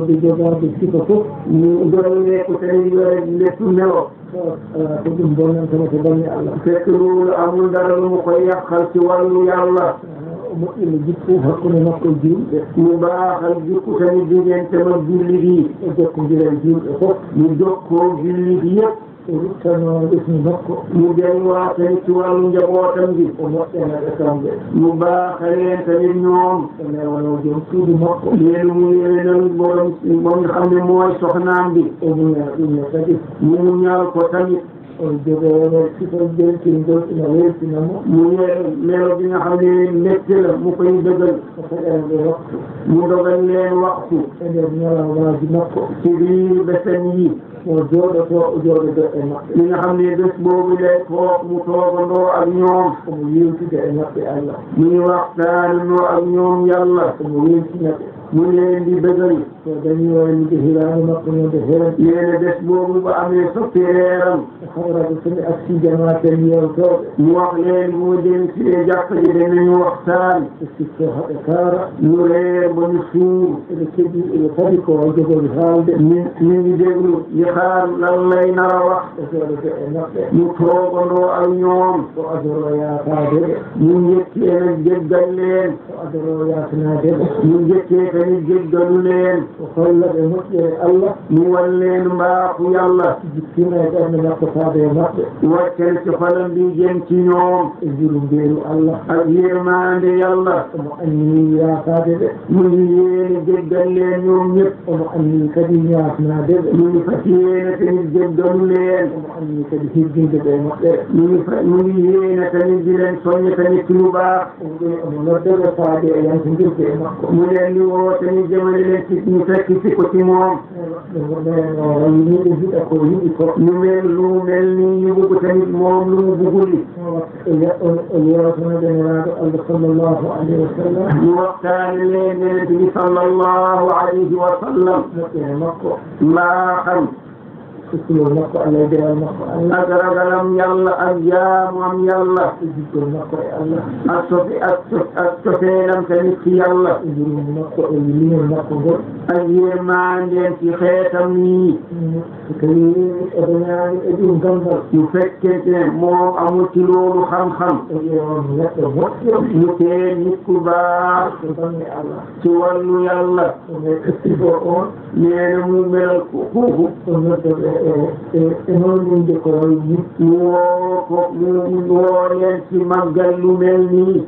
di jogaade sifa fof mu doon ko tey yore lépp melo ko ɗum bonnantama to baŋnge Allah fekk loolu amul dara lu mu koy yàqal ci wàllu yàlla o moƴƴina jikku hakkunde makko e julɓe mu baaxal jikku tamit diggante mag jullit yi e jokkodiral julɓe fof mu jokkoo jullit yëpp o ruttano ɓesmi makko mu delluwaat tamit ci wàllu njabootam gi o moƴƴana ɓe kamɓe mu baaxaleen tamit ñoom o newano joom suudu makko leenu mu yewenal borom moom nga xam ne mooy soxnaam bi o muñana ɗum ne kadi mu muñal ko tamit o jogono sifo jeltingol ina weltinamo mu melo bi nga xam ne métti la mu koy dëggal o taƴana ɓe waktu mu dogal leen waxtu e nder ñalawmaji makko ci biir besen yi o jooɗoto o jooɗodo e maɓɓe li nga xam ne bés boobu lay toog mu toogandoo ak ñoom omo yewtide e maɓɓe Allah muy waxtaanandoo ak ñoom yàlla omo weltinaɓe mu leen di bëggal so dañi waynude hiraano makko node heren yéene bés boobu ba amee soppi reeram hawraɓe somi acci jamaten yewtooɓe mu wax leen bu ma dem si jàkka ji danañu waxtaan e sikko haɓe kaara ñu reer ba ñu suur eɓe keɗi eɓe kadi ko jogori haalde ñu ngi déglu di xaar lan lay nar a wax e jooɗodo e maɓɓe mu toogandoo ak ñoom o adoro yaataade ɓe ñu njëkkee nag jéggal leen o adoro yaatanaade ɓe ñu njëkkee tamit jéggalu leen o holla ɓe moƴƴere Allah mu wan leen mbaaxu yàlla jikkina e ɓernde makko faade e maɓɓe wàccel ci falam bi jëm ci ñoom e juru mbeeru Allah ak yërmande yàlla omo anni yaataade ɓe mu ngi yéene jéggal leen ñoom ñëpp omo anni kadi yaatanaade ɓe mu ngi fas yéene tamit jéggalu leen omo anni kadi hirdinde ɓe e moƴƴere mu ngi yéene tamit di leen soññe tamit ci lu baax ɗum ɗum omo noddeɓe faade e yantodirde e makko mu leen di woo tamit jëmale leen ci ñu fekk si ko ci moom ɗum yimɓe jiɗa ko yiɗi ko ñu mel lu mel ni ñu bugg tamit moom lu mu bugguli o yewtanode neraɗo Allah sallllahu alayhi wa sallam ñu waxtaane leen yonent bi sallallahu alayhi wa sallam moƴƴere makko mbaaxam sikkulol makko Allah e dewal makko Allah ak ragalam yàlla ak jaamam yàlla e jiggol makko e Allah ak sofeenam tamit ci yàlla e jurumdu makko e liñol makko ngol ak yërmandeem ci xeetam nii so tawi oɗo ñaami e ɗum gandal su fekkente ne moom amul ci loolu xam-xam o ƴeewam neɗɗo moƴƴo mu tee nit ku baax to bange Allah ci wàllu yàlla ome estigo on nee na mu melal kooku o noddoɓe e nooninde ko wayi ni mu woo leen ci màggal lu mel nii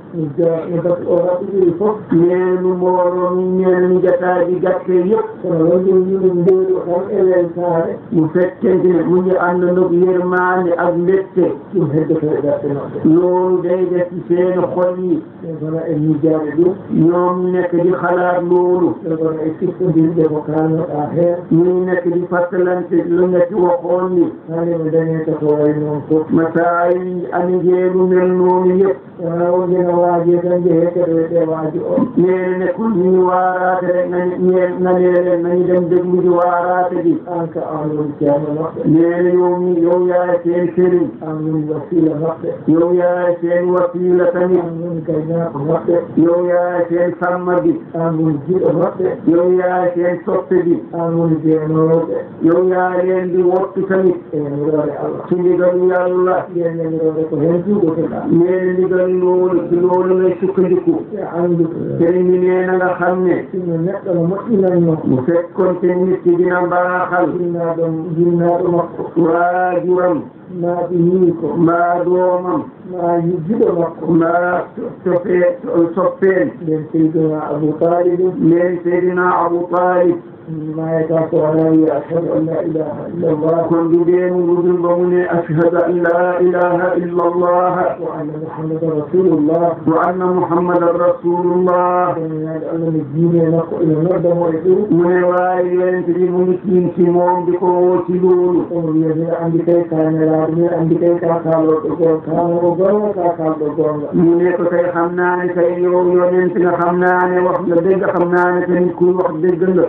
o raɓɓiɗiri fof neenu mbooloo mi ñeen mi jataaji gàtte yëpp kono wonde yimɓe mbeeru tan e weltaare mu fekkente ne mu ngi àndandoo yërmaande ak mbégte ɗum heddoto e ɓerɗe maɓɓe loolu day def ci seen xol yi ɓe gona e miijaaɓe ɗum ñoom ñu nekk di xalaat loolu ɓe gona e sikkodirɓe ko kalnoɗa heen ñu nekk di fàttalante lu nga ci waxoon ni hande ɓe dañeta ko wayi noon fof masaa yi ami jeelu mel noonu yëpp wona wondina waaji tan jeeyekede ɓe waaji o nee nekkul ñuy waaraate rek nañeelen nañu dem déglu ji waaraate ji an ka an woni ceerno maɓɓe nee na yow yaay seen sëriñ an woni wasila maɓɓe yow yaay seen wasiila tamit an woni gaynaako maɓɓe yow yaay seen sàmm bi an woni jiɗo maɓɓe yow yaay seen soppe bi an woni jeenooɓe yow yaay leen di wottu tamit e nemiroore Allah ci ndigalu yàlla nden nemiroore ko heen juugotoɗa nee na ndigal loolu ci loolu ngay sukkandiku e anndu sëriñ bi nee na nga xam ne sino neɗɗo no moƴƴinanno mu fekkoon te nit ki dina baaxal jinnaaɗo makko waajuram maa ɓiyii ko mbaa doomam maa jiɗo makko mbaa soppeen nden seydina Abou Talib nden seydina Abou Talib mayata ko wona wiya ashhadu an la ilaha illa allah kon du deemu ludul ba mu ne ashhadu an la ilaha illa allah wa anna muhammadan rasulullah wa anna muhammadan rasulullah yaade Allah ne diine makko ene noddamo e ɗum mu ne waawi yonent bi mu ngi tiim ci moom di ko woo ci loolu omo wiya mi andi kay ka nelaaɗo mi andi kay ka kaalorɗo goon kaanoɗo gonga ka kaalɗo gonga mu ne ko tey xam naa ne kay yow yonent nga xam naa ne wax nga dëgg xam naa ne tamit kuy wax dëgg nga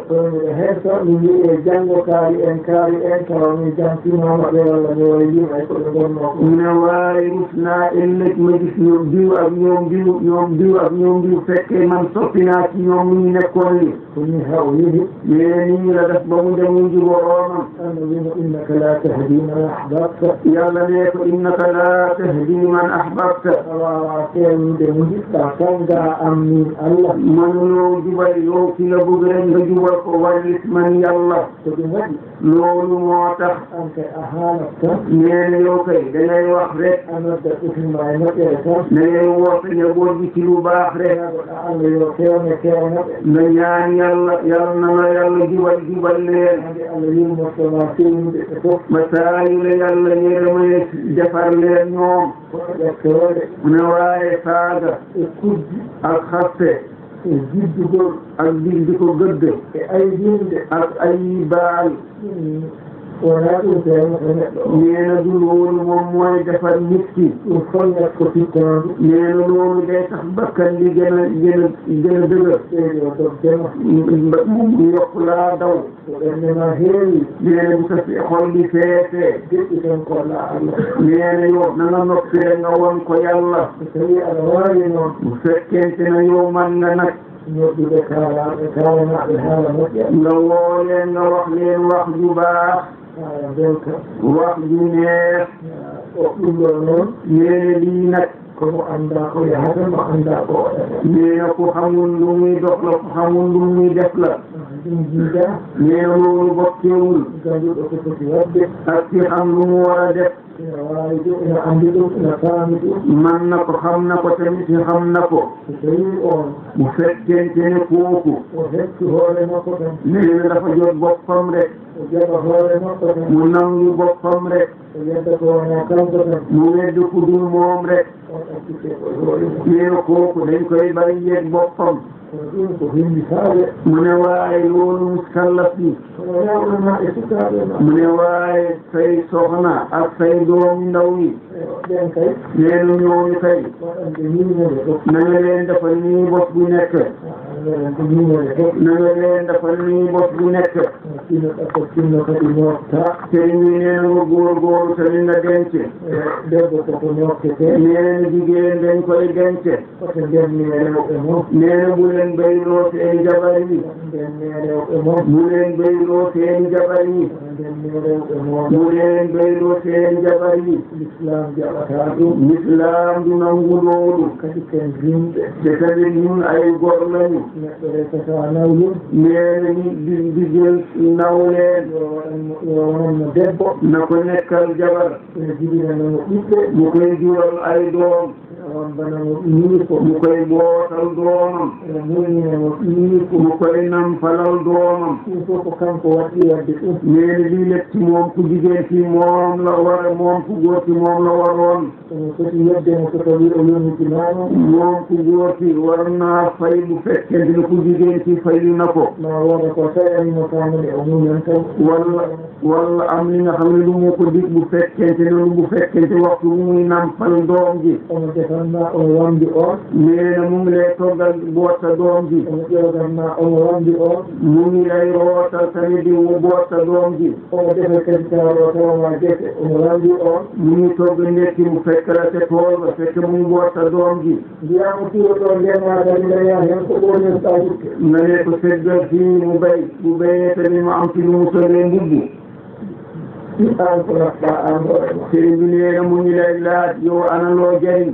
hessa mi wi'e janngo kaari en tawa mi jantinoma ɓe walla mi wawi yima e koɓe gonno ko ne waawi rusna ellek ma gis ñoom diw ak ñoom diw fekke man soppinaa ci ñoom ñu nekkoon ni komi haw yihi nii la def ba mu dem mu juboo roomam ana wino innaka la tahdi man ahbabta yàlla ne ko innaka la tahdi man ahbabta a wawa fewnude mo jiɗɗa tan ga am min allah manuloo jubal yow ki la bëgg rek nga jubal ko wallit man yàlla ko ɗum waɗi loolu moo tax an kay a haalat tan neene yow kay dangay wax rek a nodda ɓutima e moƴƴere tan dangay woote njaboot gi ci lu baax rek yagoɗa allah yo kewnoɓe nga ñaan yàlla yàlla na la yàlla jubal leen hade allah yurmottoma fewnude ɓe fof ba saa yu la yàlla yërëmee defar leen ñoom kono ƴettore mu ne waaye saaga e kujji ak xaste e jiddugol ak di ko gëdd e aydinde ak ay baal wona ɗum fewnoto neɗɗo o nee na du loolu moom mooy defar nit ki ɗum fonnet ko fittondu nee na loolu day tax bakkan li gën a dëgër ɓeydi o dogdema mu yokk laa daw so ɓernema heewi nee na bu sa xol di feetee deƴƴi tan kolla allah nee na yow na nga noppire nga won ko yàlla so tawi aɗa wawi noon bu fekkente ne yow man nga nag ñoɗɗude kaalaɓe kaalanaɓe haala moƴƴa nga woo leen nga wax leen wax ju baax haala belka wax ju neex o ɗum ɗo noon nee na lii nag komo annda ko yahata mo annda ko waɗata nee na ku xamul lu muy dox la ku xamul lu muy def la ɗum jiida nee na loolu bokkewul ganduɗo ko foti wadde ak ci xam lu mu war a def ina wawi ɗum ina andi ɗum ina faami ɗum man na ko xam na ko tamit xam na ko so tawi on bu fekkente ne kooku o hecci hoore makko tan nee na dafa jot boppam rek o jaɓa hoore makko tan mu nangu boppam rek o yedda ko wona kanko tan mu weddi ku dul moom rek on accite koye hoore mum nee na kooku dañ koy bàyyi yeeg boppam kono ɗum ko hindi faade mu ne waaye loolu muskallaf bi kono yawɗoma e sukaaɓe ma mu ne waaye say soxna ak say doom ndaw yi ɓen kay nee na ñooñu kay waɗande ñiinode fof na nga leen defal nii bos bu nekk waɗande ñiinode fof na nga leen defal nii bos bu nekk tinno ɗakko tinno kadi mofta sëriñ bi nee na nga góorgóorlu te li nga denc debbo koko moftete nee na jigéen dañ koy denc koto ndenni rewɓe mof nee na bu leen bayloo seen jabar yi ndenni rewɓe mof bu leen bayloo seen jabar yi ndenni rewɓe mof bu leen bayloo seen jabar yi l'islam jaɓata ɗum l'islam du nangu loolu kadi ken rimɓe te tamit ñun ay gor lañu neɗɗo resata nawlum nee na di jël naw leen yo wonanmo debbo na ko nekkal jabar ene jibinanamo ɓiɓɓe mu koy jural ay doom wambanamo ɓiiko mu koy bootal doomam ene muñinamo ɓiiko mu koy nampalal doomam ɗum fof ko kanko waɗɗi wadde ɗum nee na lii lépp ci moom ku jigéen ki moom la war moom ku góor ki moom la waroon ene foti yeddemo so tawi o yonnitinama moom ku góor ki war naa fay bu fekkente ne ku jigéen ki fayu na ko ma wooda ko tawanimo famode o muñan tan walla am li nga xam ne lu mu ko dig bu fekkente ne bu fekkente waxtu bu muy nampal doom ji omo defanma omo wamdi on nee na mu ngi lay toggal boota doom ji omo ƴewganma omo wamdi on mu ngi lay rootal tamit di boota doom ji omo defa kadi tawa tawama defe omo wamdi on mu ngi togg ndekki mu fekk la te tool ba fekk mu ngi boota doom ji mbiyama tuuro ɗo ndema kadi daya hen ko ɓonen ɗawutte nga ne ko seggal fii mu bay bu bayee tamit mu am ci lu mu solee mbubbu an ko raɓɓa an hoorema sëriñ bi nee na mu ngi lay laaj yow ana loo jëriñ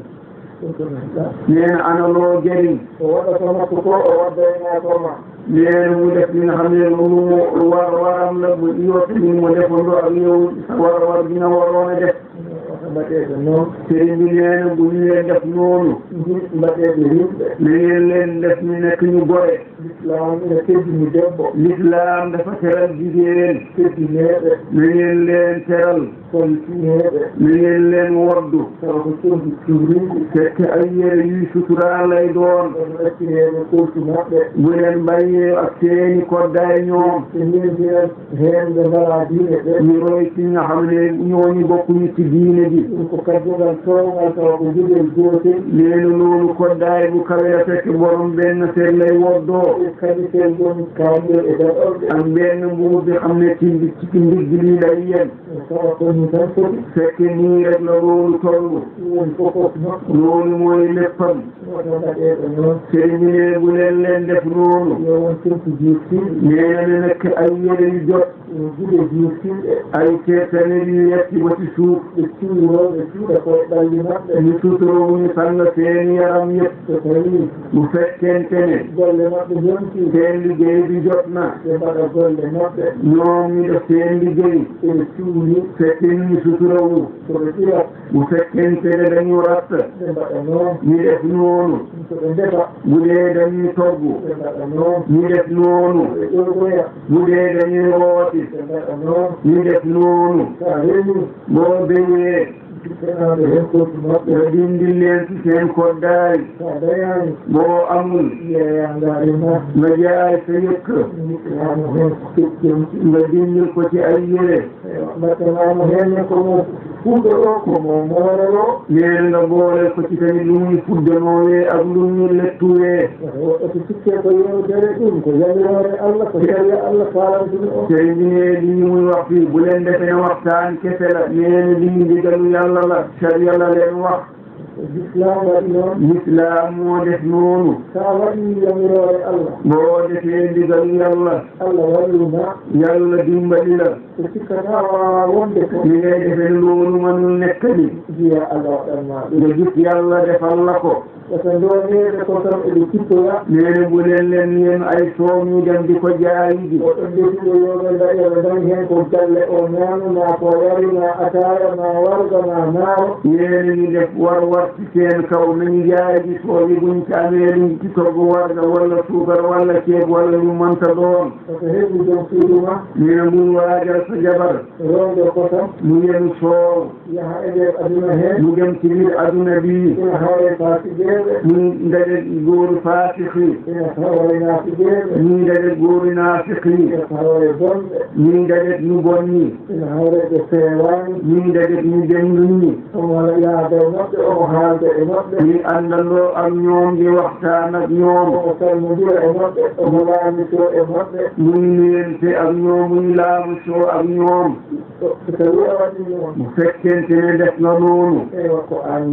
ɗum ko nanta nee na ana loo jëriñ o waɗa to makko ko o waddayna toma nee na mu def li nga xam ne lu waram la mu yoote ni mu defandoo ak yow sa war bi nga waroon a def mbaɗeɓe noon sëriñ bi nee na bu ñu leen def noonu mbaɗeɓe yimɓe na ngeen leen def ñu nekk ñu gore l'islam ene teddini debbo l'islam dafa teral jigéen teddineɓe na ngeen leen teral soltineɓe na ngeen leen woddu tawa ko condi cubriɗi fekk ay yére yuy suturaa lay doon on ɗaccineɓe kurti maɓɓe bu leen bàyyee ak seeni koddaay ñoom so ñintiren hen ɓe ngala diine ɓe ñu roy ci nga xam ne ñooñu bokkuñu ci diine ji ɗum ko kaddugal towngal tawa ko jibel gootel neenu noonu koddaay bu kawe la fekk borom benn seer lay woddoo kadi sen ɗon kaanɗel e daɗorɗe am benn mbubu bi xam ne ci ndigg lii lay yem tawa koni tan foti fekk nii rek la loolu tollu woni fofof makko loolu mooy léppam woto gaɗeɗo noon sëriñ bi ne bu leen def noonu yo won tenki jiirtiiɗe nee na nekk ay yére yu jot gude jiirtiiɗe ay keetane yu yetti ba ci suuf ɓe cuurooɓe cuuɗa koye ɓalli maɓɓe ñu suturooñu sanga seen yaram yëpp so tawi bu fekkente ne golle maɓɓe jontii seen liggéey bi jot na ɓe mbaɗa golle maɓɓe ñoom ñu def seen liggéey ɓe cuuri fekk ñu suturawu soɓe ɓirat bu fekkente ne dañu ratt ɓe mbaɗa noon ñu def noonu soɓe ndefa bu dee dañuy togg ɓe mbaɗa noon ñu def noonu ɓe ƴogoya bu dee dañuy rooti ɓe mbaɗa noon ñu def noonu sa reeni boo béyee tenaɓe hen koti maɓɓe nga dindi leen ci seen koddaay sa dayani boo amul yeeya ngaari ma nga jaay sa yëkk mbiɗɗinamo hen keccenti nga dindil ko ci ay yére mbattanamo henne komo fuɗɗo ɗo komo moorero nee nga boole ko ci tamit lu muy fuddanoowee ak lu muy lettuwee woɗɗoto sikke ko yewtere ɗum ko yamirore allah ko sariya allah falantini o sëriñ bi ne lii muy wax fii bu leen defe ne waxtaan kese la nee na lii ndigalu yàlla la sariya la leen wax l'islam waɗi noon l'islam moo def noonu sa waɗi yamirore allah boo defee ndigalu yàlla allah walluma yàlla dimbali la ko sikkata wawa wonde ko li ngay defee loolu mënul nekk ni jiya allah waɗanma ɗum nga gis yàlla defal la ko eko ndoneede ko tan eɓe kittoya nee na bu leen yéen ay soow ñu dem di ko jaayi ji oɗon ndesiɓe yoɓe eɓe dañi heen ko galle o ñaami ma ko yari ma ataya ma warga ma maaro yéen ñu def war ci seen kaw nañu jaayi ji soow yi buñ ci amee luñ ci togg warga walla suukar walla ceeb walla ñu mënta doon eko heɓi jom suudu ma nee na mu waajal sa jabar rewde ko tan mu yenu soow yaha e nder aduna heen mu dem ci biir aduna bii ina hawre faasi jeeɓe ñu ndaje góoru faasixi ina hawre naasi jeeɓe ñu ndaje góoru naafiqi ina hawre bonɓe ñu ndaje ñu bon ñi ina hawre ɓe feewaani ñu ndaje ñu jëndu ñi omo yaade e maɓɓe omo haalde e maɓɓe ñu àndandoo ak ñoom di waxtaan ak ñoom omo salmodira e maɓɓe omo laamitoo e maɓɓe muy nuyente ak ñoom muy laamusoo ak ñoom so tawi a waɗi noon bu fekkente ne def nga noonu ewa ko an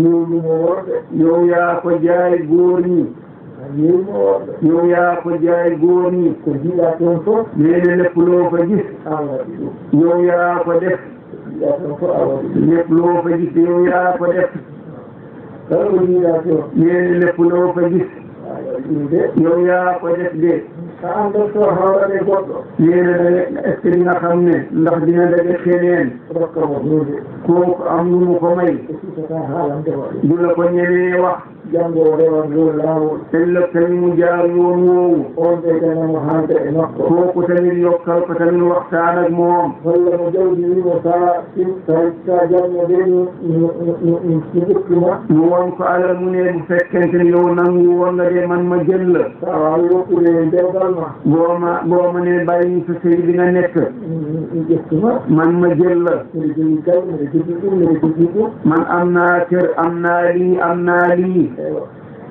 yiwlumo worɓe yow yaa ko jaay góor ñi an yiwmo worɓe yow yaa ko jaay góor ñi ko jiiɗa toon fof nee na lépp loo fa gis an waɗi ɗum yow yaa ko def jiiɗa toon fof a waɗi ɗum lépp loo fa gis yow yaa ko def kala ko jiiɗa toon nee na lépp loo fa gis a waɗi ɗum de yow yaa ko def de so an docto hawrade goɗɗo nee na est ce que dina xam ne ndax dina daje keneen rokka mo hunde kooku am lu mu ko may e sisata haalantema ɗum du la ko ñemee wax janngo o rewan dow laawol ëllëg tamit mu jaar yoon woowu on ɓe ganamo haalde e makko kooku tamit yokkal ko tamit waxtaan ak moom walla mo jawdi wimo sa janno de mi ƴettuma mu won ko alal mu ne bu fekkente ne yow nangu woon nga de man ma jël la sa wawi woppude dewgal ma boo ma ne bàyyi sa sëy bi nga nekk mi ƴettuma man ma jël la mbiɗa jogii galle mbiɗa jogii ɗum mbiɗa jogii ɗum man am naa kër am naa lii ewa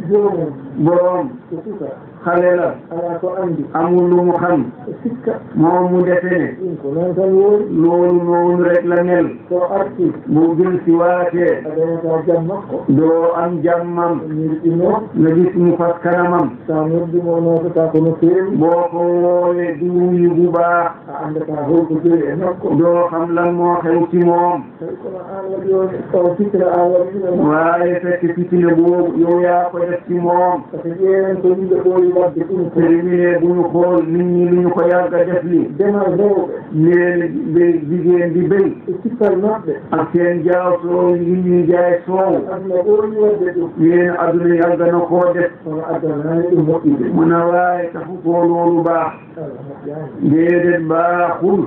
joomum boroom ko suka xale la ala ko anndi amul lu mu xam e sikka moom mu defe ne ɗum ko noon tan woori loolu noonu rek la mel so arti bu jël si waatee a dañata jam makko doo am jàmmam mirɗinoo nga gis mu fas kanamam sa noddimo nootata kono feewi boo ko woowee di wuyu bu baax a anndata holko joni e makko doo xam lan moo xew ci moom tawi kono an waɗi on o fitira an waɗi ɗum waaye fekk fitine boobu yow yaa ko def ci moom par ce que ƴeewen ko yimɓe ɓooyi wadde ɗum ko terminé bu ñu xool nit ñi lu ñu ko yàgg a def li demal rewɓe leen ba jigéen di béy e sippal maɓɓe ak seen jaaw soow yi ñuy jaay soow aduna ɓooyi wadde ɗum yéen adduna yàgg na koo def kono addanani ɗum moƴƴude mu ne waaye taxu koo loolu baax allah moƴƴani déedéet baaxul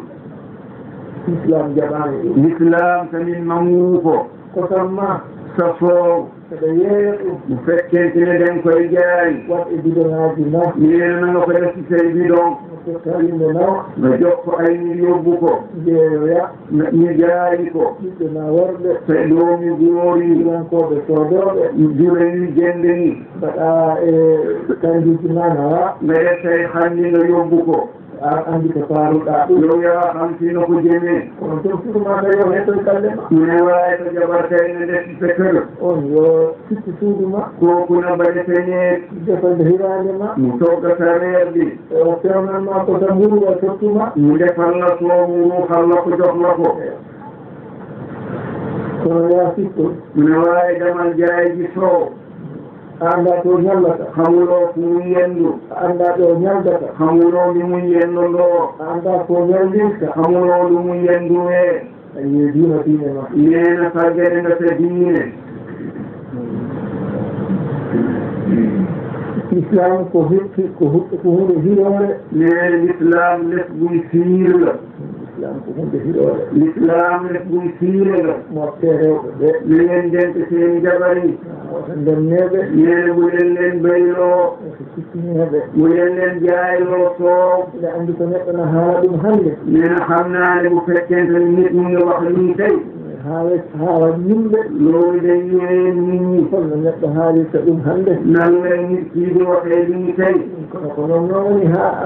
islam jaɓani ɗum l'islam tamit nangu ko kosamma sa soow saɗa yeeya ɗum bu fekkente ne dañ koy jaay wat e bidoŋaji ma yéen na nga ko def ci say bidon so tawinde nawa nga jox ko ay nit yóbbu ko jeeyoya ñu jaayi ko ɓiɓɓe ma worɓe te doomi góor yi ilankoɓe sodoɓe jure yi jende ni mbaɗa e kanjiji ma nawa nga yettay xandi nga yóbbu ko andi ko faaruɗa ɗum yow yaa xam fi nga ko jëmee kono toon surma tawi o hettoy galle ma mu ne waaye ko jabar kay ne def ci sa kër on yo sikki suudu ma kooku na ba defeñee defande hirande ma mu togga sa reer bi o fewnan ma ko sa mburu o tottuma mu defal la soomu ruuxal la ko jox la ko kono ya sikko mu ne waaye demal jaay ji soow a anda to ñallata xamuloo fu mu yendu a anda ɗo ñaldata xamuloo li mu yendondoo a anda ko ñaldinta xamuloo lu mu yenduwee a yiye diina diine ma nee na sàggane nga sa diine islam ko hunde hiroore nee na l'islam lépp buy fiir la islam ko hunde hiroore l'islam lépp buy fiire la motte rewɓe ɓe na ngeen denc seen jabar yi oto ndenneɓe nee na bu leen bayloo oto sikkineɓe bu leen jaayloo soow ɓe andi ko neɗɗo no haala ɗum hannde nee na xam naa ne bu fekkente ni nit mu ngi wax lii tey haala yimɓe loolu day yéen nit ñi holno neɗɗo haalirta ɗum hannde nan lay nit kii di waxee lii tey kono ko noon noon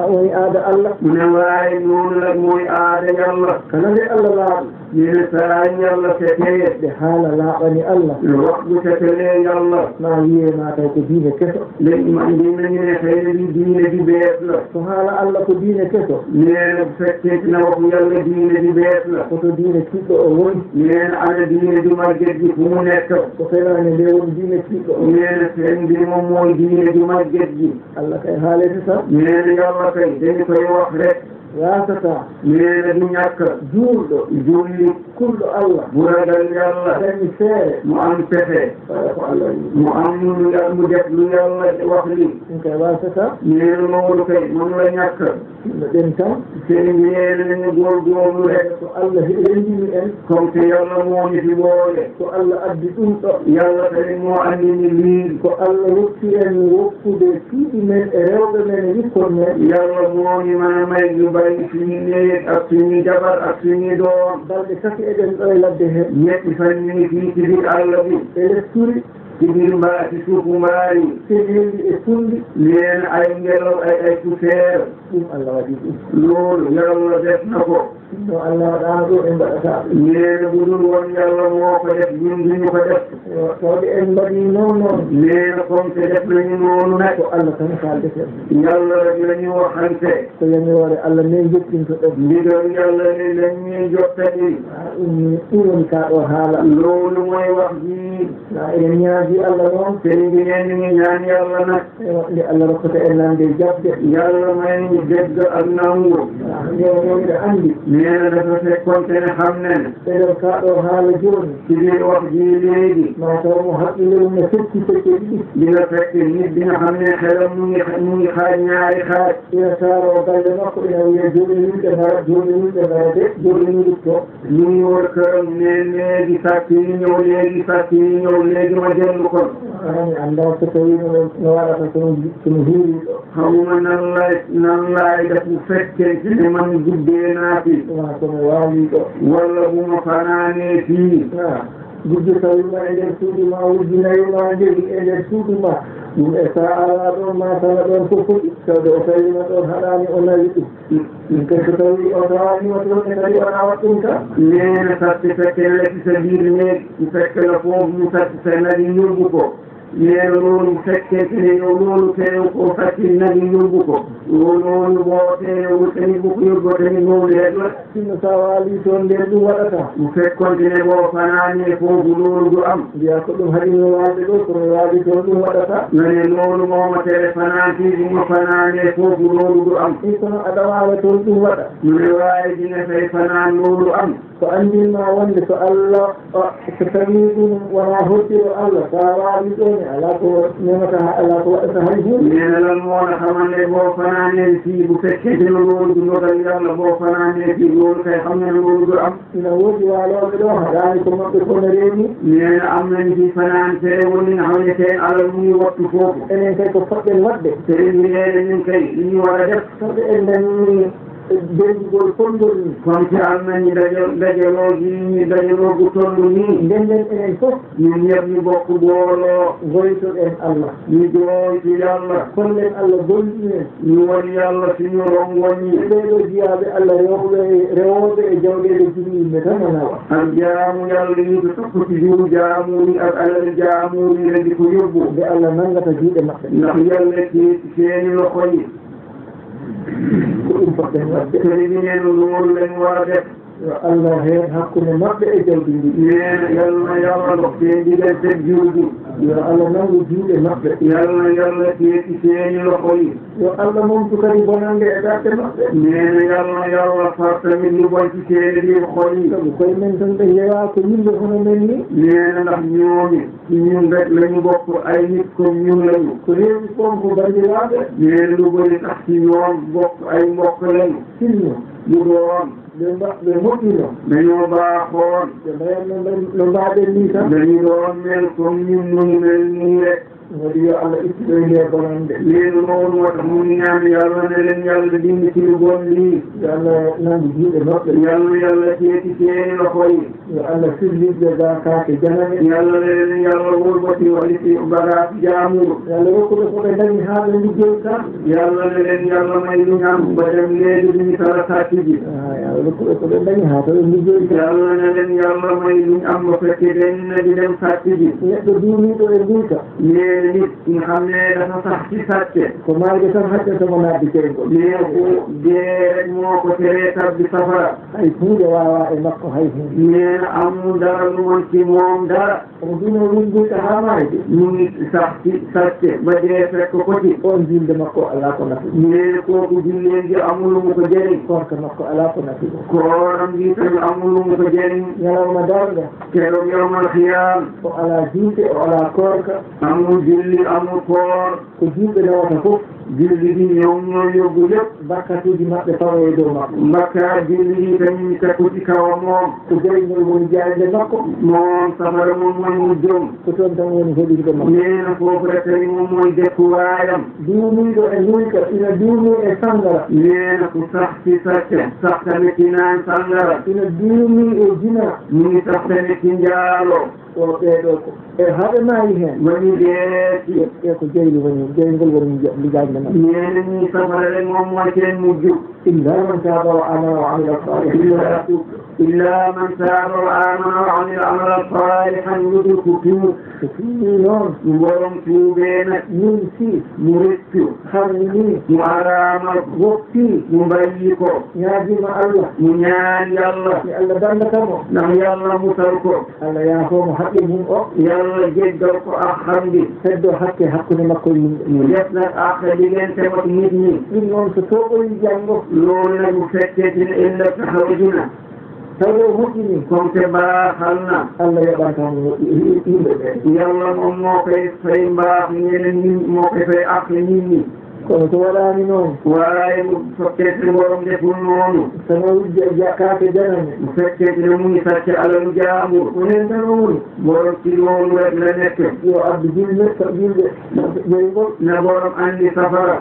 woni aada Allah mu ne waaye noonu la mooy aada yàlla kala nde Allah laaɓi nee na saa yàlla setee ɓe haala laaɓani Allah wax bu setelee yàlla ma wiye ma taw ko diine keso léegi man dinañu ne xëy na lii diine di bees la so haala Allah ko diine keso nee na bu fekkee na waxu yàlla diine di bees la koto diine kiɗɗo o woni nee na ana diine du màgget ji fu mu nekk ko fenaane nde woni diine kiɗɗo o nee na seen bi moom mooy diine du màgget ji Allah kay haalede tan nee na yàlla kay dañu koy wax rek wasata nee na du ñàkk juulɗo julli kulɗo Allah bu ragal yàlla dañi feere mu am pexe waɗa ko Allah wi mu am mu def lu yàlla wax li ɗum kay wasata nee na loolu kay moom la ñàkk no ɗen tan seen bi nee nañu góorgóorlu rek so Allah rendini en comme que yàlla moo ñu fi boole so Allah addi ɗum ɗo yàlla tamit moo andi ni lii ko Allah woppi en woppude tiiɗi men e rewɓe men e wikkon men yàlla moo ñu mën a may ñu bàyyi suñu néeg ak suñu jabar ak suñu doom balɗe tati eɗen ɗo e ladde he ñetti fan ñu ngi fii ci biir àll bi eɗen turi ci biir mbaa ci suufu mbaari sehelli e tulli leen ay ngelaw ay poussière ɗum Allah waɗi ɗum loolu yàlla def na ko no Allah waɗano ɗo en mbaɗata ɗum nee na bu dul woon yàlla moo ko def ñun duñu ko def tawde en mbaɗi noon noon nee na comme que def nañu noonu nag ko Allah tan kaaldeten yàlla rek la ñu waxante ko yamiroore Allah ne jottinto ɗen ndigal yàlla ne lañ ñuy jottali ɗum woni ka ɗo haala loolu mooy wax ji na eɗen ñaaji Allah noon sëriñ bi nee ñu ngi ñaan yàlla nag nde Allah rokkata en nande jabde yàlla may ñu dégg ak nangu ñewñewɗe anndi nee na dafa fekkonte ne xam ne eɗen ka ɗo haala jooni ci biir wax ji léegi ma taw mo haqqille mum ne fecci fecce ɗiɗi dina fekk nit bi nga xam ne xelam mu ngi xaaj ñaari xaaj ina saaro galle makko ina wiya jooɗinimɓe ngara jooɗinimɓe ngara de jooɗiniɗi to ñu ngi wër këram ne léegi sàcc yi ñëw léegi sàcc yi ñëw léegi ma dellu kon mi annda so tawi no waɗata sono hiiriɗo xamuma nan laay def bu fekkee ne man guddee naati ma sono waaliɗo walla bu ma fanaanee fii gudde tawima e nder suudu ma wujjinayima jegi e nder suudu ma ɗum e sa ala ɗon ma tala ɗon fof foɗi tawde o tawima ɗon haɗani o nawi ɗum ɗum kadi so tawi o tawanima toon e kadi wona wat ɗum ka neena satti fekke lekki sa biir neeg fekke la foofu mu satti sa nadi yóbbu ko neena loolu fekkee ne yow loolu teew ko satti nadi yóbbu ko loolu boo teewul tamit bu ko yóbboo tamit noonu rek la sinno sa waali toon nden ɗum waɗata bu fekkonte ne boo fanaanee foofu loolu du am mbiya ko ɗum haɗino waalde ɗo kono waali toon ɗum waɗata ngane loolu mooma tere fanaantii bu ma fanaanee foofu loolu du am i kono aɗa waawa toon ɗum waɗa mu ne waawi dina fay fanaan loolu am ko andinma wonde so Allah so tawi ɗum wona hoddiro Allah sa wawi ɗone ala ko memata ala ko waɗata hay hunde nenalan moona xamande boo fanaaneen fii bu fekkee no loolu du ndogal yàlla boo fanaanee fii loolu kay xam ne loolu du am ina woodi waalooɓe ɗo haɗaani ko maɓɓe kono reeni neena am nañ fi fanaan te woni nga xam ne teen alal muy wattu foofu enen kay ko poɗɗen waɗde te ɗum neene min kay li ñu war a def soɓe en dañi dendigol fonngol ni comme si am nañu dajalooji ñu dajaloogu tollu nii ndenden enen fof ñun ñëpp ñu bokk booloo goytoɗen Allah ñu jooytu yàlla kollen Allah golɗinen ñu woni yàlla suñu rongoñi ɓeɗo jiyaaɓe Allah rewooɓe e jawɗeɗe jini yimɓe tan o nawa ak jaamu yàlla yi ko toppati juru jaamuni ak alal jaamuni redi ko yóbbu nde Allah nanngata juuɗe maɓɓe ndax yàlla seeni loxo yi ko ɗum poɗɗen waɗde te ɗi neen loolu lañ war a def yo Allah heen hakkunde maɓɓe e jawdi ndi neena yàlla yàlla dox seen diggante juuɗi yo Allah nangu juuɗe maɓɓe yàlla teeti seeni loxo yi yo Allah mumtu kadi bonande e ɗaɓɓe maɓɓe neena yàlla far tamit lu bon ci seeni biir xol yi sabu koye men tan ɓe yeewa ko yimɓe hono men ni neena ndax ñooñu ci ñun rek lañu bokk ay nit comme ñun lañu ko heewi fof ko bandiraɓe neena lu bëri tax ci ñoom bokk ay mbokk lañu sinno lu doon ɓe moƴƴino dañoo baaxoon ɓe mbayanno no mbaaɗen ni tan dañu doon mel comme ñun nun mel nii rek waɗi yo Allah ittiɗo e nde bonande leenu noonu wata mun ñaan yàlla ne leen yàlla dindi ci lu bon lii yo Allah nangu juuɗe maɓɓe yàlla teeti seeni loxo yi yo Allah firliɓe gakaake janane yàlla ne leen yàlla wëlbati waliti bagaas jaamur yo Allah rokkuɓe ko ɓe dañi haa ɓe liggey tan yàlla ne leen yàlla may lu ñam ba dem léegi duñu tara sàcc ji yàlla rokkuɓe ko ɓe dañi haa to ɓe liggey tan yàlla ne leen yàlla may luñ am ba fekke den di dem sàcc ji neɗɗo duumiɗo e nduyka nit nga xam ne dafa sax ci sàcce ko mayde tan hakke somo naatdi keygol nee ko dee rek moo ko teree tabbi safara hay hunde wawa e makko hay hunde nee na amul dara lu mën ci moom dara omo duno winduyta haa mayde mu ngi sax ci sàcce ba dee fekk ko ci on julde makko alaa ko nafi nee na kooku julleen gi amul lu mu ko jëriñ korka makko alaa ko nafi o kooram gi tamit amul lu mu ko jëriñ ñalawma darga keroog yawmal xiyaam o alaa julde o alaa korka amul julli amul koor ko julɓe nawata fof julli gi ñoom ñoo yóbbu lépp bakkatuji maɓɓe fawoye dow makko mbakka julli gi tamit tekku ci kawam moom ko jeyngol woni jaayde makko moom safara moom mooy mu jom ko toon tan woni heɗirde makko nee na foofu rek tamit moom mooy dekkuwaayam duumiɗo e nduyka ina duumi e sangara nee na ku sax ci sàcce sax tamit ci naan sangara ina duumi e jina mu ngi sax tamit ci njaalo o ɓeeɗo ko e haɓe maayi heen woni deeti e ko jeyli woni jeygol woni lijaajde makko nee na ñi safara rek moom mooy seen mujj illa man taaba wa amana wa amila salihan إلا من تاب وآمن وعمل عملا صالحا يدركه تفينون ورم توبين ينسي مرتو خرمي وعرام وقتي مبيكو ياجي مع الله منيان يلا يلا دندكمو نعم يلا مسلكو الله ياهوم حقهم يلا جدركو أخرمي هدو حقي حقني مكو يسنك أخر لين تمت نبني إنهم ستوقوا يجانبو لولا مفتت إلا تخرجنا tawi moƴƴini komte mbaaxalna Allah yoɓa tan yimɓe ɓe yalla moom moo koy fay mbaax ñeneen moo koy fay ak nit ñi kono so waɗaani noon waaye mu fekkee borom deful noonu sono kaake janane mu fekkee ne mu ngi sàcc alalu jaambur ko heen tan o woni borom ci loolu rek la nekk yo abdu julɓe ƴeygol ne borom andi safara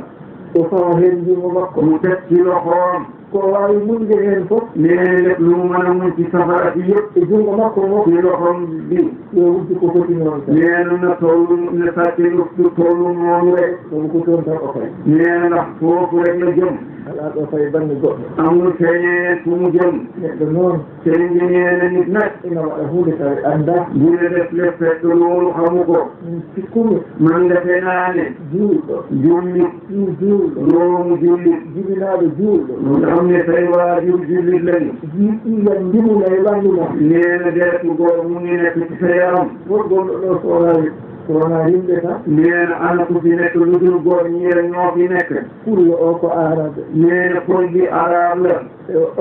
o fawa heen jungo makko mu teg ci loxoom ko waawi muñde heen fof nee lépp lu mu mën a muñ ci safara ci yëpp e jungo makko o ci loxoom bi yo wujji ko foti noon tan nee na tollu ne sàcc lu tollu noonu rek ɗum ko toon tan o fay nee ndax foofu rek la jëm alaa ɗo fay bange goɗɗo amul feneen fu mu jëm neɗɗo noon sëriñ bi nee na nit nag ina waɗa hunde tawi annda bu ne def lépp fekk loolu xamu ko min sikkumi man defe naa ne juulɗo jullit juulɗo doomu jullit jibinaaɗo juulɗo nga xam ne say waajur jullit lañu jiiɗiigan ndimula e ɓanndu ma nee na deretu góor mu ngi nekk ci sa yaram goɗɗo ɗo so wawi wona yimɓe tan neena ana ko fi nekk lu dul góor ñeere ñoo fi nekk fullo o ko arabe neena polbi arab la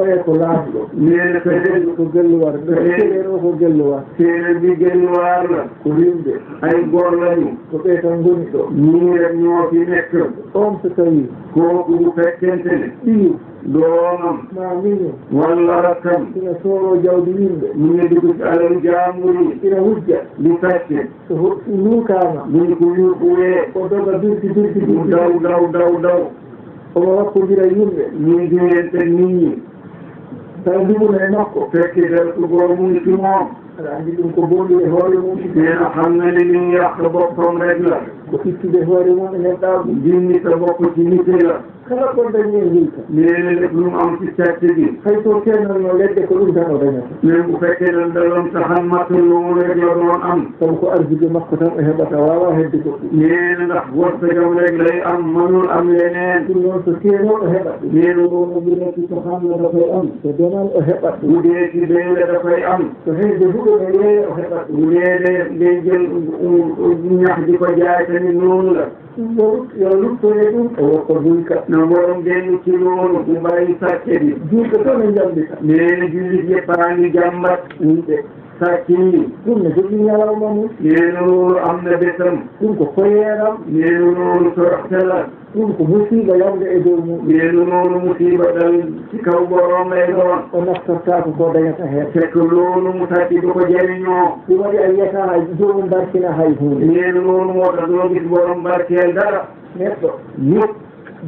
oye ko laaɓɗo neena ko helɗo ko gelluwar séeréer o ko gelluwar séeréer bi gelluwaar la ko yimɓe ay góor lañu ko ɓe tan ngoni ɗo ñiire ñoo fi nekk on so tawi kooku bu fekkente ne ɗiyu doomam ma minu walla rakkam ina sooro jawdi yimɓe mu ngi dugg ci alal jaambur yi ina hujja di fekke so nuukama buñ ko yuuɓuwee o doga birti mu daw omo wakkodira yimɓe ñu ngi diggante nit ñi taw nduguna e makko fekke dal ko góor mu ngi ci moom aɗa anndi ɗum ko bonɗi e hoore mum neena xam na ne li yàq boppam rek la ko ittude hoore mum e neɗɗaaɓe jinni sa bopp ci nite la kala ko dañi e hilka neena lépp lu mu am ci càcc gi hay so keenanno leɗɗe ko ɗum tan o dañata même bu fekkee ne daloon saxan mattul lu rek la doon am sabu ko arjude makko tan o heɓata wawa hedde goɗɗum neena ndax wërsëgam rek lay am mënul am leneen ɗum noon so keeno o heɓat ɗum neena ono ɓirnati so hamna dafay am so donal o heɓat ɗum bu dee ci beyle dafay am so heyde huɗo e yeeya o heɓat ɗum bu dee day jël ñax di ko jaay tamit noonu la yo luttone ɗum o wokko duyka no borom dellu ci loolu bu bàyyi sàcce bi julɓe toon e jambita neena jullit yëpp a ngi jàmbat yimɓe sàcc yi ɗum ne jogii ñalawma mum neena loolu am na bésam ɗum ko foyeeram neena loolu toroxte la ɗum ko musiba yamde e dow mum neena loolu musiba dal ci kaw borom lay doon o naftortako ko dañata heen fekk loolu mu sàcc du ko jëriñoo ɗum waɗi a yiyata hay jomum barkina hay hunde neena loolu moo tax doo gis borom barkeel dara neɗɗo nit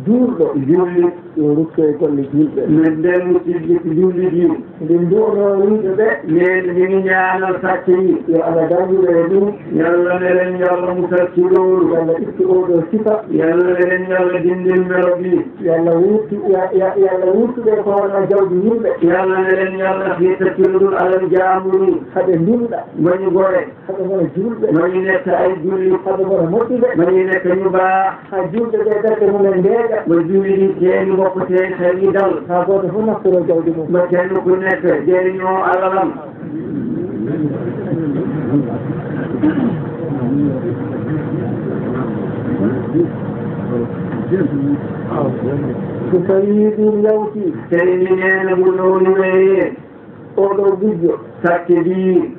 juulɗo jullit yo rutto e golle julɓe ne dellu ci jullit yi ndin nduono yimɓe ɓe neena ñu ngi ñaanal sàcc yi yo Allah danduɗo e ɗum yàlla ne leen yàlla musal ci loolu yalla itti oɗo sifa yàlla ne leen yàlla dindil melo bi yalla yalla wurtuɓe ko wona jawdi yimɓe yàlla ne leen yàlla xiita ci lu dul alal jaambur yi haɓe ndimɗa ba ñu gore haɓe gona julɓe ba ñu nekk ay jullit haɓe gona moƴƴuɓe ba ñu nekk ñu baax ha julɓe ɓe darde mumen ndeeƴa ba jullit yi seeni bopp seen xel yi dal ha goto fof naftoro jawdi mum ba kenn ku nekk jëriñoo alalam so tawi ɗum yawti tey ni neena bu loolu wéyee oɗo gujjo sàcc bi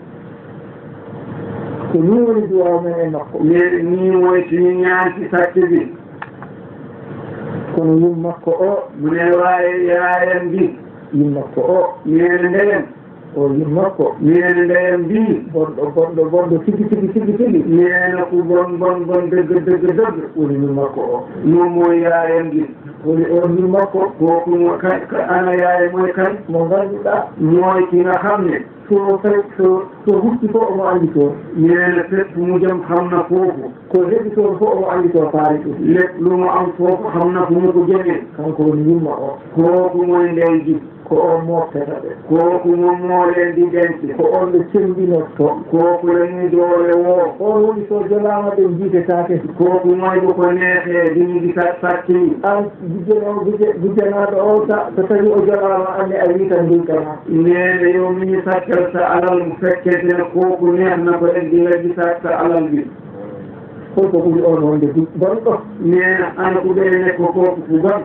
ko ni woni duwaw men e makko nii mooy suñu ñaan ci sàcc bi kono yum makko o mu ne waaye yaayam bi yum makko o neena ndeyam o yum makko neena ndeyam bi bonɗo tigi neena ku bon dëgg woni yum makko o moom mooy yaayam bi woni on yum makko kooku moo kan ana yaay mooy kan mo ngannduɗaa mooy ki nga xam ne so hucci fof omo anndi toon neena fépp mu jëm xam na foofu ko heɓi toon fof omo anndi toon faari ɗum lépp lu mu am foofu xam na fu mu ko jëmee kanko woni yumma o kooku mooy ndey ji ko on moftata ɓe kooku moom moo leen di denc ko on ɓe cemmbinotto kooku la ñuy doole woo on woni so jolaama ɓe jiitetaake kooku mooy bu ko neexee di ñu gisa sàcc yi an gujjanaaɗo o so tawi o jolaama anne a wii tan ndulkana neena yow mi ñu sàccal sa alal mu fekkente ne kooku neex na ko rek di nga gisaat sa alal bi holko ɓuri on wonde bonɗo neena ana ku ɓee nekk kooku ku bon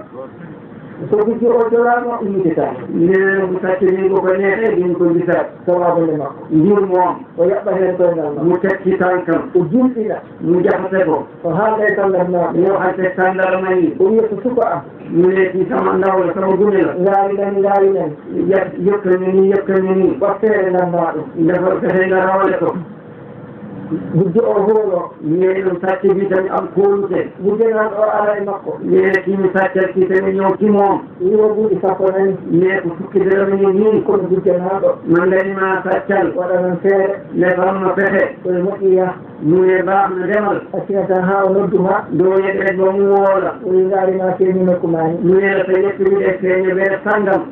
so gujjo o jolaama yiitetaake neena bu sàcc ni bu ko neexee di ñu ko gisaat sawaabole makko ngir moom o yaɓɓa heen koyngal makko mu teg ci tànkam o julɗina mu jaxase ko o haalda e sallatnaaɓe mu waxante tàndarma yi o wiya ko suka am mu ne ci sama ndaw la sama gune la ngaari nan yëkkal ñu nii watteere nanndaa ɗum dafa fexe nga rawale ko gujjo o hoolo neena sàcc bi tamit am kóolute gujjanaaɗo o ara e makko neena ki ñu sàccal ci tamit ñëw ci moom wiwo buuɗi sappo nani nee ko fukki dërëm yi nii kono gujjanaaɗo man dañ maa sàccal waɗanan feere defal ma fexe koye moƴƴiya mu ne baax na demal accina tan haa o nodduma doo yegg rek ba mu woola oyi ngaari ma feeñi nokku maani mu ne la sa yëpp bi def feeñe bee sàngam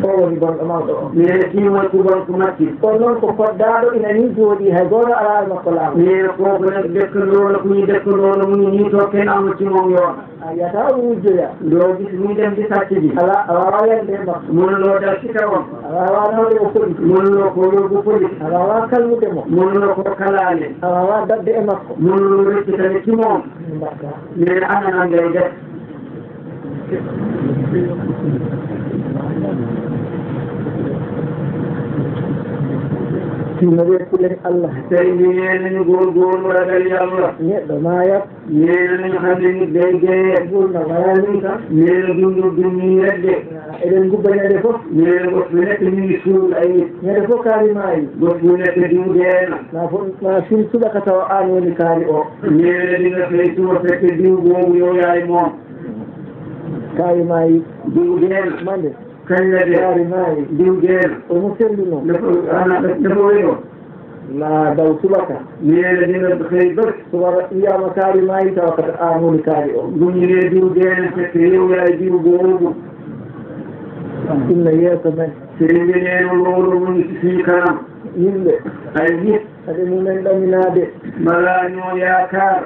o woni gonɗo mawɗo o mais kiimoy ko gon ko makki kono noon ko poddaɗo ina ni jooɗi hay goto ala makko laamu mais koko nag dëkkandoola ko ñu dëkkandoola mu ni to ken amu ci moom yoon a yiyata o wujjoya doo gis muy dem di sàcc ji ala a wawa yande makko mënuloo dal ci kawam a wawa nawde o police mënuloo ko yóbbu police a wawa kalmude mo mënuloo ko kalaale a wawa dadde e makko mënuloo rëccitane ci moom mbatta mais ana nan ngay def tino wekkulen Allah tey bi nee nañu góorgóorlu ragal yàlla neɗɗo mayat nee nañu xam ne nit day dee ɓurna wayani tan nee na dundu dunni rek de eɗen gubba ñande fof nee na bés bu nekk ñu ngi suul ay nit ñande fof kaari maayi bés bu nekk diw deena ma fin subaka tawa an woni kaari o nee na di nga fay suba fekk diw boobu yow yaay moom kaari maayi diw deena mande kañ la dee kaari maayi diw deena omo selluno dafa wéyoo ma daw subaka nee na di nga xëy bés subaka wiyama kaari maayi tawa kata an woni kaari o bu ñu nee diw deena fekk yow yaay diw boobu inna yeeso men sëriñ bi nee na loolu mu ngi ci suñu kanam yimɓe ay nit ade mumen ɗaminade malaa ñoo yaakaar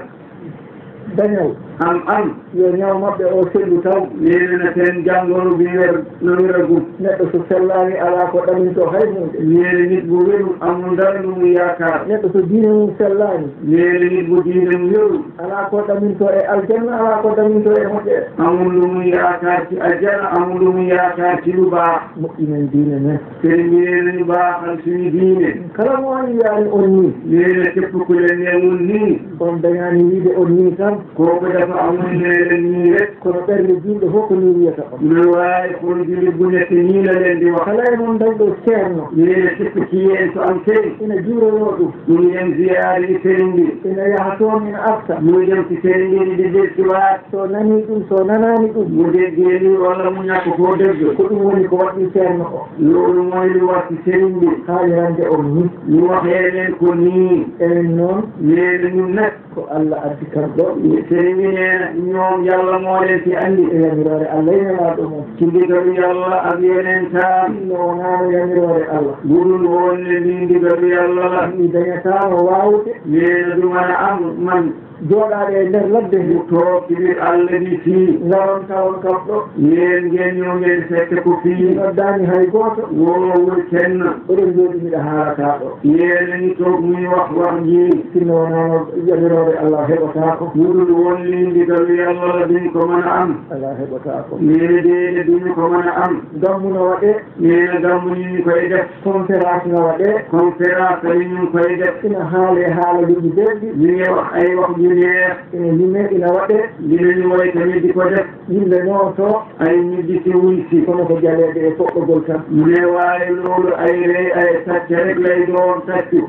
dañal am yo ñaw maɓɓe o sellu taw nee na seen jàngoro bi wér na wéragum neɗɗo so sellani ala ko ɗaminto hay hunde nee na nit bu wérul amul dara lu mu yaakaar neɗɗo so diine mum sellani nee na nit bu diinam wérul ala ko ɗaminto e aljanna ala ko ɗaminto e moƴƴere amul lu mu yaakaar ci aljana amul lu mu yaakaar ci lu baax moƴƴinen diine men sëriñ bi nee nañu baaxal suñu diine kala mo wani wiyani on ni nee na képp ku leen newul nii on dañani wiide on ni tan kooku dafa amul nee leen nii rek kono ɓerde julɗo fof ko ni wiyata on ne waaye pour julit bu nekk nii la leen di wax kala e noon dañɗo ceerno nee na képp ci yéen su am sëriñ ina juurono ɗum muy dem ziyaari sëriñ bi ina yaha toon ina arta muy dem ci sëriñ bi di dellusiwaat so nani ɗum so nanani ɗum mu déggee ni wala mu ñàkk koo dégg ko ɗum woni ko waɗi ceerno o loolu mooy lu wax ci sëriñ bi haalirande on ni ñu waxee leen ko nii enen noon nee na ñun nag ko Allah addi kam ɗo sëriñ bi nee na ñoom yàlla moo leen fi andi e yamirore Allah yenelaɗo mum ci ndigalu yàlla ak yeneen taam no wonano yamirore Allah budul woon ne lii ndigalu yàlla la mi dañatano wawde nee na du mën a am man jooɗaɗe e nder ladde nde mu toog ci biir àll bi fii ngaron tawon kam ɗo yéen ngeen ñëw ngeen fekk ko fii noddani hay goto woowul kenn oɗon jooɗi mbiɗa haalata ɗo yéen a ngi toog muy wax ji sinno wonano yamirore Allah heɓata ko budul woon lii ndigalu yàlla la duñ ko mën a am Allah heɓata ko nee na déedéet duñu ko mën a am gammu no waɗe nee na gàmmu ñu ngi koy def conférence no waɗe conférence yi ñu ngi koy def ina haale haalaluji belɗi ñu ngi wax ay wax yu neex ina lime ina waɗe dinañu woy tamit di ko def yimɓe noon to ay ñu di ci wuy si kono ko jaleɗe e foɓɓogol tan mu ne waaye loolu ay rey ay sàcc rek lay doon sàccu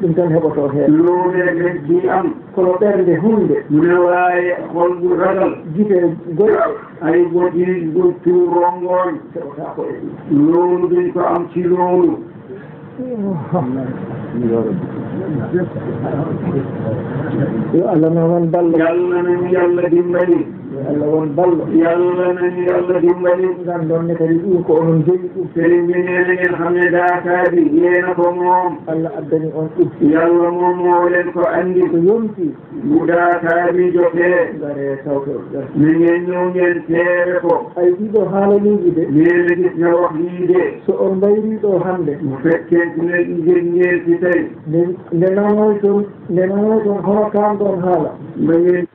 ɗum tan heɓoto heen loolu rek rek di am kono ɓernde hunde mu ne waaye xol bu ragal gite goyɗe ay boti bu tuur rongoon heɓota ko e ɗum loolu duñ ko am ci loolu yo Allah noon ballo yàlla nañu yàlla dimbali Allah won ballo yàlla nañu yàlla dimbali ngan ɗon ne kadi ɗum ko onon jogi ɗum sëriñ bi nee na ngeen xam ne daakaar bi yéena ko moom Allah addani on ɗum yàlla moom moo leen ko andi so yonti bu daakaar bi jotee ngare tawto na ngeen ñëw ngeen teere ko ay ɗiɗo haalaluji de nee na gis nga wax lii de so on mbayri ɗo hannde bu fekkee ne ngeen ci tey nde nanoy toon hono kam ɗon haala ma ngeen